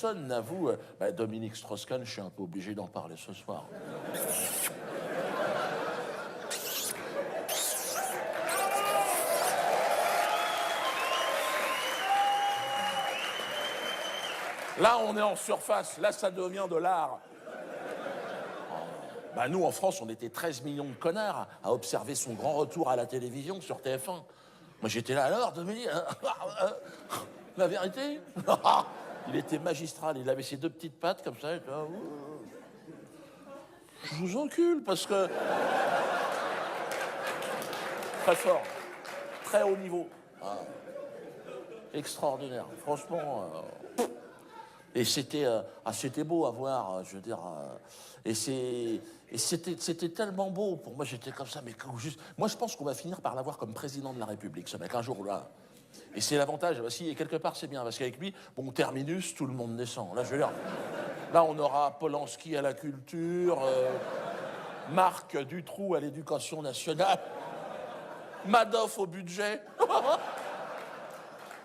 Personne n'avoue, Dominique Strauss-Kahn, je suis un peu obligé d'en parler ce soir. Là, on est en surface. Là, ça devient de l'art. Nous, en France, on était 13 millions de connards à observer son grand retour à la télévision sur TF1. Moi, j'étais là, alors, Dominique, la vérité. Il était magistral. Il avait ses deux petites pattes comme ça. Je vous encule parce que... Très fort. Très haut niveau. Extraordinaire. Franchement... Et c'était beau à voir, je veux dire. Et c'était tellement beau. Pour moi, j'étais comme ça, mais juste... Moi, je pense qu'on va finir par l'avoir comme président de la République, ce mec, un jour là. Et c'est l'avantage, si, et quelque part, c'est bien, parce qu'avec lui, bon, terminus, tout le monde descend. Là, je veux dire, là, on aura Polanski à la culture, Marc Dutroux à l'éducation nationale, Madoff au budget.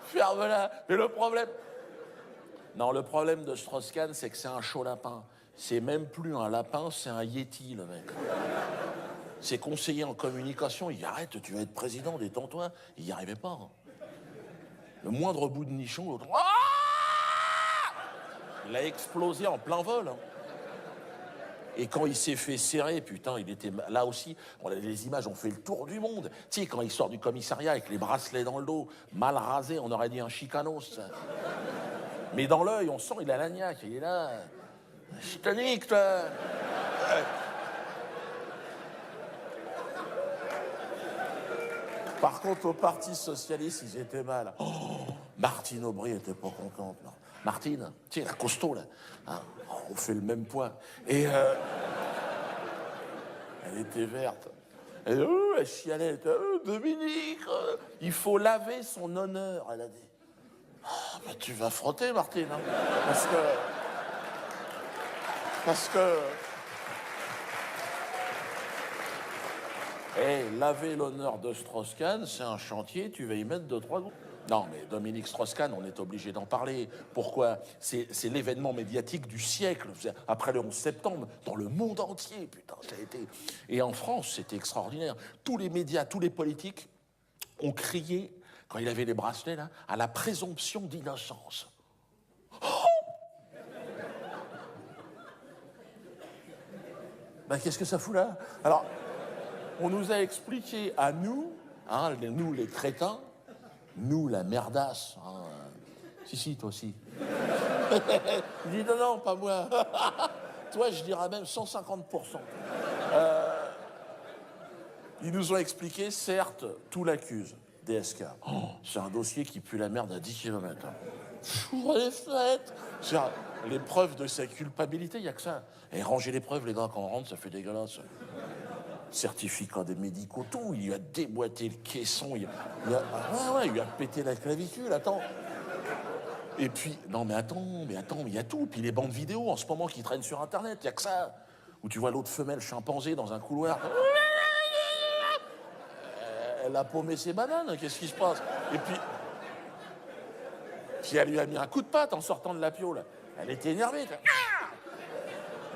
Ferme-la. Mais le problème... Non, le problème de Strauss-Kahn, c'est que c'est un chaud lapin. C'est même plus un lapin, c'est un yéti, le mec. Ses conseillers en communication, il dit « Arrête, tu vas être président, détends-toi ». Il n'y arrivait pas. Le moindre bout de nichon, l'autre... Il a explosé en plein vol. Et quand il s'est fait serrer, putain, il était... Là aussi, les images ont fait le tour du monde. Tu sais, quand il sort du commissariat avec les bracelets dans le dos, mal rasé, on aurait dit un chicanos. Mais dans l'œil, on sent, il a l'agnac, il est là. Chitonique, toi. Par contre, au Parti Socialiste, ils étaient mal. Oh, Martine Aubry était pas contente. Non. Martine, tu sais, la costaud, là. Hein, on fait le même poids. Et elle était verte. Et elle chialait. Dominique, il faut laver son honneur, elle a dit. Tu vas frotter, Martine, hein, parce que... laver l'honneur de Strauss-Kahn, c'est un chantier, tu vas y mettre 2-3 gouttes. Non, mais Dominique Strauss-Kahn, on est obligé d'en parler. Pourquoi? C'est l'événement médiatique du siècle, après le 11 septembre, dans le monde entier, putain, ça a été... Et en France, c'était extraordinaire. Tous les médias, tous les politiques ont crié... Quand il avait les bracelets, là, à la présomption d'innocence. Oh, qu'est-ce que ça fout là? Alors, on nous a expliqué à nous, hein, nous les crétins, nous la merdasse, hein, si, toi aussi. Il dit non, pas moi. Toi, je dirais même 150%. Ils nous ont expliqué, certes, tout l'accuse. DSK. Oh, c'est un dossier qui pue la merde à 10 km. Ouvre les fenêtres. Les preuves de sa culpabilité, il n'y a que ça. Et ranger les preuves, les gars, quand on rentre, ça fait dégueulasse. Certificat des médicaux, tout. Il lui a déboîté le caisson. Il lui a pété la clavicule, attends. Et puis, non, mais attends, il y a tout. Puis les bandes vidéo, en ce moment, qui traînent sur Internet, il n'y a que ça. Où tu vois l'autre femelle chimpanzé dans un couloir. Elle a paumé ses bananes, qu'est-ce qui se passe? Et puis elle lui a mis un coup de patte en sortant de la piole. Elle était énervée.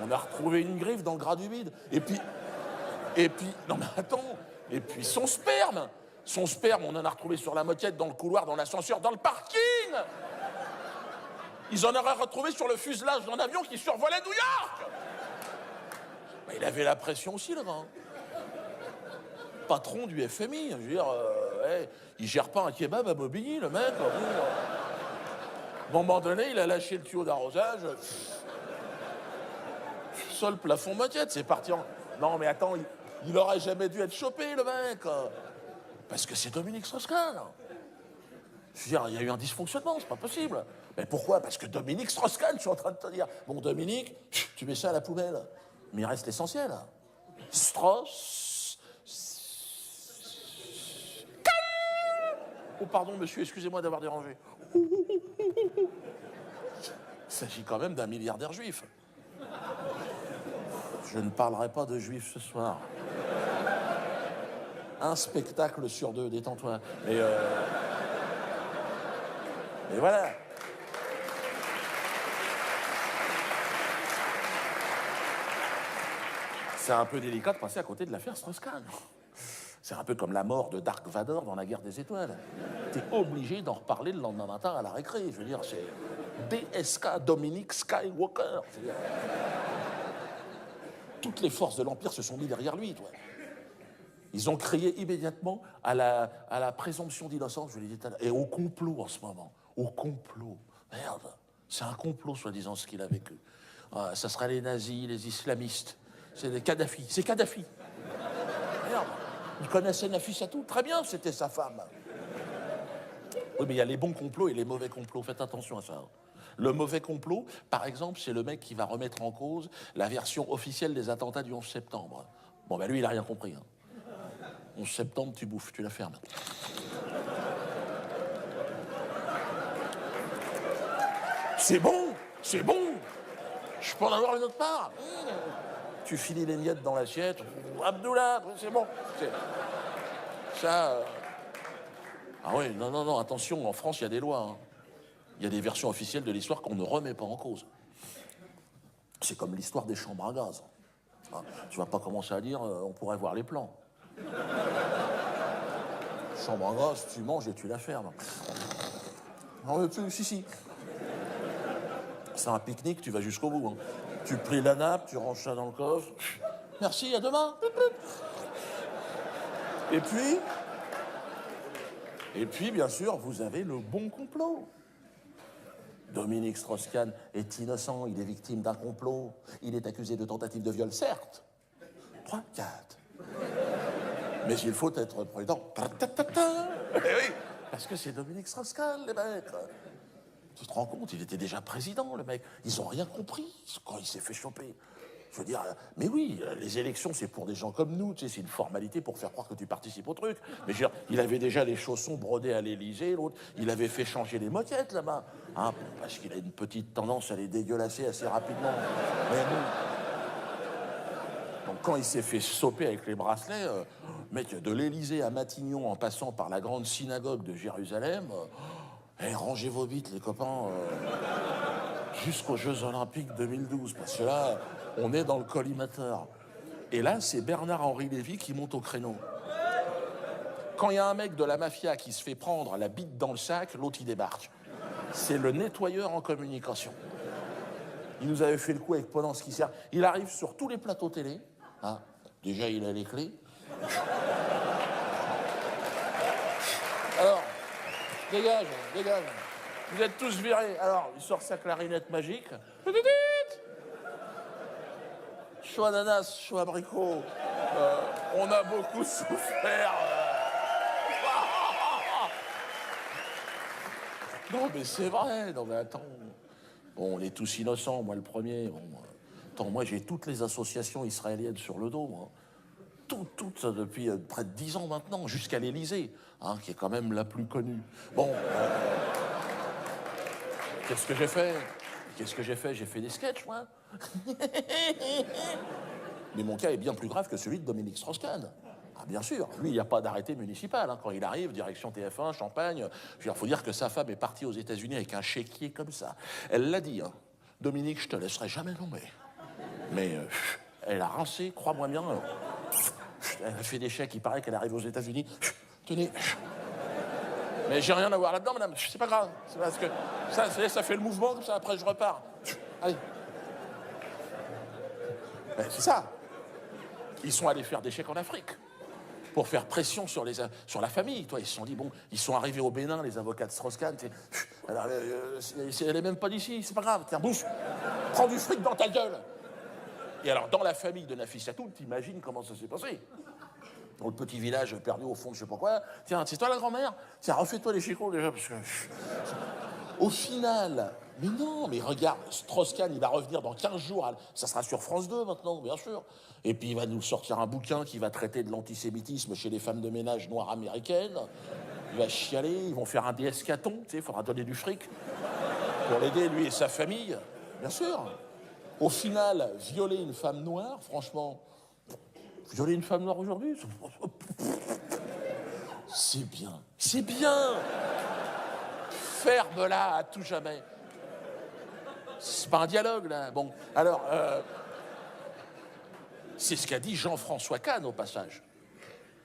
On a retrouvé une griffe dans le gras du bide. Et puis, non mais attends, et puis son sperme, on en a retrouvé sur la moquette, dans le couloir, dans l'ascenseur, dans le parking. Ils en auraient retrouvé sur le fuselage d'un avion qui survolait New York. Il avait la pression aussi, le gars. Patron du FMI, je veux dire, il gère pas un kebab à Bobigny, le mec. À un moment donné, il a lâché le tuyau d'arrosage. Sol, plafond, moquette, c'est parti en... Non, mais attends, il aurait jamais dû être chopé, le mec. Parce que c'est Dominique Strauss-Kahn. Je veux dire, il y a eu un dysfonctionnement, c'est pas possible. Mais pourquoi? Parce que Dominique Strauss-Kahn, je suis en train de te dire. Bon, Dominique, tu mets ça à la poubelle. Mais il reste l'essentiel. Strauss... Oh, pardon, monsieur, excusez-moi d'avoir dérangé. Il s'agit quand même d'un milliardaire juif. Je ne parlerai pas de juifs ce soir. Un spectacle sur 2, détends-toi. Mais voilà. c'est un peu délicat de passer à côté de l'affaire Strauss-Kahn. C'est un peu comme la mort de Dark Vador dans la Guerre des Étoiles. T'es obligé d'en reparler le lendemain matin à la récré. Je veux dire, c'est DSK, Dominique Skywalker. C'est-à-dire, toutes les forces de l'Empire se sont mis derrière lui, toi. Ils ont crié immédiatement à la présomption d'innocence, je l'ai dit tout à l'heure, et au complot en ce moment. Au complot. Merde, c'est un complot, soi-disant, ce qu'il a vécu. Ça sera les nazis, les islamistes. C'est les Kadhafi. C'est Kadhafi. Merde. Il connaissait Nafissatou. Très bien, c'était sa femme. Oui, mais il y a les bons complots et les mauvais complots. Faites attention à ça. Le mauvais complot, par exemple, c'est le mec qui va remettre en cause la version officielle des attentats du 11 septembre. Bon, ben lui, il n'a rien compris. 11 septembre, tu bouffes, tu la fermes. C'est bon, c'est bon. Je peux en avoir une autre part. Tu finis les miettes dans l'assiette. Abdullah, c'est bon. Ça. Ah oui, non, non, non, attention, en France, il y a des lois. Il y a des versions officielles de l'histoire qu'on ne remet pas en cause. C'est comme l'histoire des chambres à gaz. Tu vas pas commencer à dire, on pourrait voir les plans. Chambre à gaz, tu manges et tu la fermes. Non, si. C'est un pique-nique, tu vas jusqu'au bout. Tu plies la nappe, tu ranges ça dans le coffre. Merci, à demain. Et puis, bien sûr, vous avez le bon complot. Dominique Strauss-Kahn est innocent, il est victime d'un complot. Il est accusé de tentative de viol, certes. 3, 4. Mais il faut être prudent. Eh oui, parce que c'est Dominique Strauss-Kahn, les mecs. Tu te rends compte, il était déjà président, le mec. Ils n'ont rien compris quand il s'est fait choper. Je veux dire, mais oui, les élections, c'est pour des gens comme nous, tu sais, c'est une formalité pour faire croire que tu participes au truc. Mais je veux dire, il avait déjà les chaussons brodés à l'Élysée, l'autre, il avait fait changer les moquettes là-bas, parce qu'il a une petite tendance à les dégueulasser assez rapidement. Mais bon. Donc quand il s'est fait soper avec les bracelets, mec, de l'Élysée à Matignon, en passant par la grande synagogue de Jérusalem, rangez vos bites, les copains, jusqu'aux Jeux Olympiques 2012, parce que là, on est dans le collimateur. Et là, c'est Bernard-Henri Lévy qui monte au créneau. Quand il y a un mec de la mafia qui se fait prendre la bite dans le sac, l'autre, il débarque. C'est le nettoyeur en communication. Il nous avait fait le coup avec Polanski. Il arrive sur tous les plateaux télé. Déjà, il a les clés. Alors, dégage. Vous êtes tous virés. Alors, il sort sa clarinette magique. Chaud ananas, chaud abricot. On a beaucoup souffert. Non, mais c'est vrai. Non, mais attends. Bon, on est tous innocents, moi le premier. Bon, attends, moi j'ai toutes les associations israéliennes sur le dos, moi. Toutes, depuis près de 10 ans maintenant, jusqu'à l'Élysée, qui est quand même la plus connue. Bon, qu'est-ce que j'ai fait? J'ai fait des sketchs, moi. Mais mon cas est bien plus grave que celui de Dominique Strauss-Kahn. Bien sûr, lui, il n'y a pas d'arrêté municipal. Quand il arrive, direction TF1, Champagne, il faut dire que sa femme est partie aux États-Unis avec un chéquier comme ça. Elle l'a dit, Dominique, je te laisserai jamais tomber. Mais elle a rincé, crois-moi bien. Elle a fait des chèques, il paraît qu'elle arrive aux États-Unis. Tenez. Mais j'ai rien à voir là-dedans, madame. C'est pas grave. C'est parce que ça fait le mouvement, comme ça, après je repars. Allez. Ben, c'est ça. Ils sont allés faire des chèques en Afrique pour faire pression sur la famille. Toi, ils se sont dit, bon, ils sont arrivés au Bénin, les avocats de Strauss-Kahn. Alors, elle est même pas d'ici, c'est pas grave. Tiens, bouffe, prends du fric dans ta gueule. Et alors, dans la famille de Nafissatou, t'imagines comment ça s'est passé. Dans le petit village perdu au fond de je sais pas quoi. Tiens, c'est toi la grand-mère? Tiens, refais-toi les chicots déjà, parce que... Au final, mais non, mais regarde, Strauss-Kahn, il va revenir dans 15 jours. Ça sera sur France 2 maintenant, bien sûr. Et puis il va nous sortir un bouquin qui va traiter de l'antisémitisme chez les femmes de ménage noires américaines. Il va chialer, ils vont faire un DSK-ton, tu sais, il faudra donner du fric pour l'aider, lui et sa famille. Bien sûr. Au final, violer une femme noire, franchement, violer une femme noire aujourd'hui, c'est bien. C'est bien. Ferme-la à tout jamais. C'est pas un dialogue, là. Bon, alors... C'est ce qu'a dit Jean-François Kahn, au passage,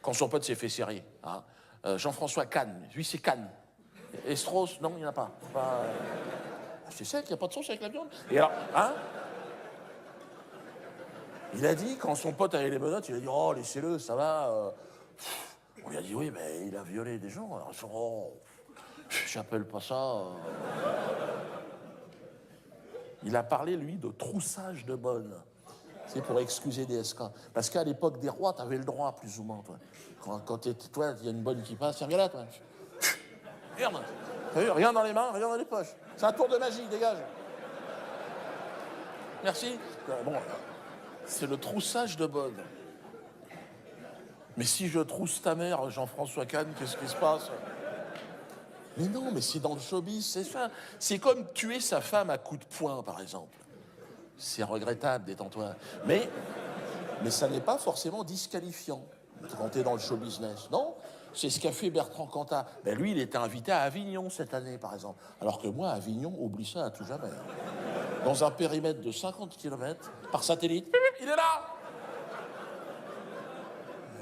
quand son pote s'est fait serrer. Hein. Jean-François Kahn, lui, c'est Kahn. Et Strauss, non, il n'y en a pas. C'est sec, il n'y a pas de sauce avec la viande. Et alors, hein? Il a dit, quand son pote avait les menottes, il a dit, oh, laissez-le, ça va. On lui a dit, oui, mais il a violé des gens. Alors, oh, j'appelle pas ça. Il a parlé, lui, de troussage de bonne. C'est pour excuser DSK. Parce qu'à l'époque des rois, t'avais le droit, plus ou moins, toi. Quand toi, il y a une bonne qui passe, tiens, viens là, toi. Merde. T'as vu, rien dans les mains, rien dans les poches. C'est un tour de magie, dégage. Merci. Bon, c'est le troussage de bonne. Mais si je trousse ta mère, Jean-François Kahn, qu'est-ce qui se passe? Mais non, mais c'est dans le showbiz, c'est ça. C'est comme tuer sa femme à coups de poing, par exemple. C'est regrettable, détends-toi. Mais ça n'est pas forcément disqualifiant quand t'es dans le show business, non? C'est ce qu'a fait Bertrand Cantat. Ben lui, il était invité à Avignon cette année, par exemple. Alors que moi, Avignon, oublie ça à tout jamais. Dans un périmètre de 50 km, par satellite, il est là!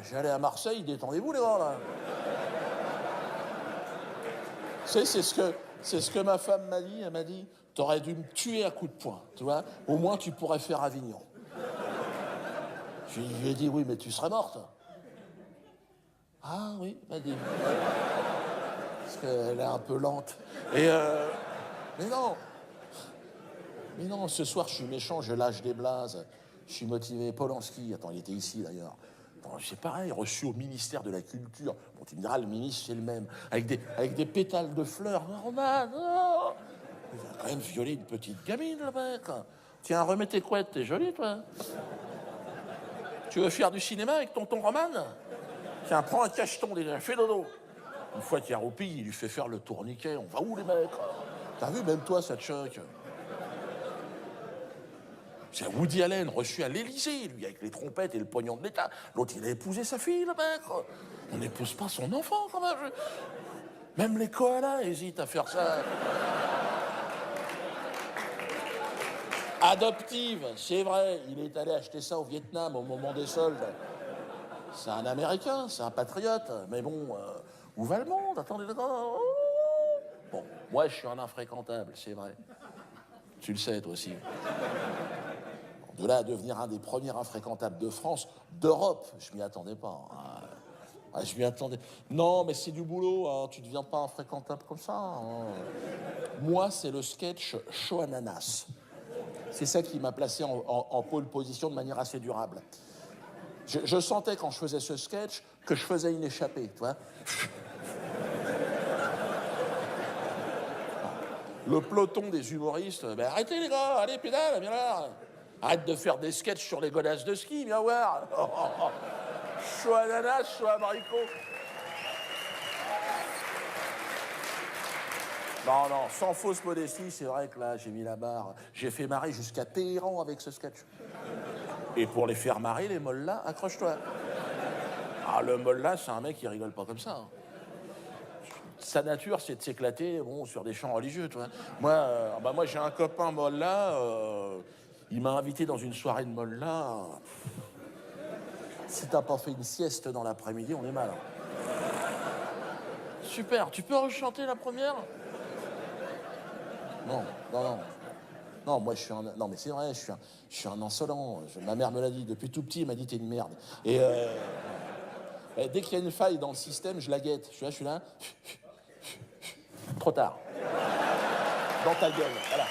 J'allais à Marseille, détendez-vous les gars, là. C'est ce que ma femme m'a dit. Elle m'a dit, t'aurais dû me tuer à coups de poing, tu vois. Au moins, tu pourrais faire Avignon. Je lui ai dit, oui, mais tu serais morte. Ah oui, m'a dit. Parce qu'elle est un peu lente. Mais non, ce soir, je suis méchant, je lâche des blazes. Je suis motivé. Polanski, attends, il était ici, d'ailleurs. C'est pareil, reçu au ministère de la Culture. Bon, tu me diras, le ministre, c'est le même. Avec des pétales de fleurs. Normal, non. Il a quand même violé une petite gamine, le mec. Tiens, remets tes couettes, t'es jolie, toi. Tu veux faire du cinéma avec tonton Roman? Tiens, prends un cacheton déjà, fais dodo. Une fois qu'il a roupi, il lui fait faire le tourniquet. On va où, les mecs? T'as vu, même toi, ça te choque. C'est Woody Allen, reçu à l'Élysée, lui, avec les trompettes et le pognon de l'État. L'autre, il a épousé sa fille, le mec. On n'épouse pas son enfant, quand même. Même les koalas hésitent à faire ça. Adoptive, c'est vrai, il est allé acheter ça au Vietnam au moment des soldes. C'est un Américain, c'est un patriote, mais bon, où va le monde? Attendez, d'accord. Bon, moi, je suis un infréquentable, c'est vrai. Tu le sais, toi aussi. De là à devenir un des premiers infréquentables de France, d'Europe, je m'y attendais pas. Je m'y attendais. Non, mais c'est du boulot, hein. Tu deviens pas infréquentable comme ça. Hein. Moi, c'est le sketch Chaud Ananas. C'est ça qui m'a placé en pole position de manière assez durable. Je sentais quand je faisais ce sketch que je faisais une échappée, tu vois. Le peloton des humoristes, ben arrêtez les gars, allez pédale, viens là. Arrête de faire des sketchs sur les godasses de ski, viens voir. Chaud ananas, chaud abricot. Non, sans fausse modestie, c'est vrai que là, j'ai mis la barre. J'ai fait marrer jusqu'à Téhéran avec ce sketch. Et pour les faire marrer, les mollahs, accroche-toi. Ah, le mollah, c'est un mec qui rigole pas comme ça. Hein. Sa nature, c'est de s'éclater sur des chants religieux, tu vois. Moi, j'ai un copain mollah, il m'a invité dans une soirée de mollah. Si t'as pas fait une sieste dans l'après-midi, on est mal. Hein. Super, tu peux rechanter la première? Non. Non, moi, je suis un... Non, mais c'est vrai, je suis un insolent. Ma mère me l'a dit. Depuis tout petit, elle m'a dit, t'es une merde. Et dès qu'il y a une faille dans le système, je la guette. Je suis là. Trop tard. Dans ta gueule, voilà.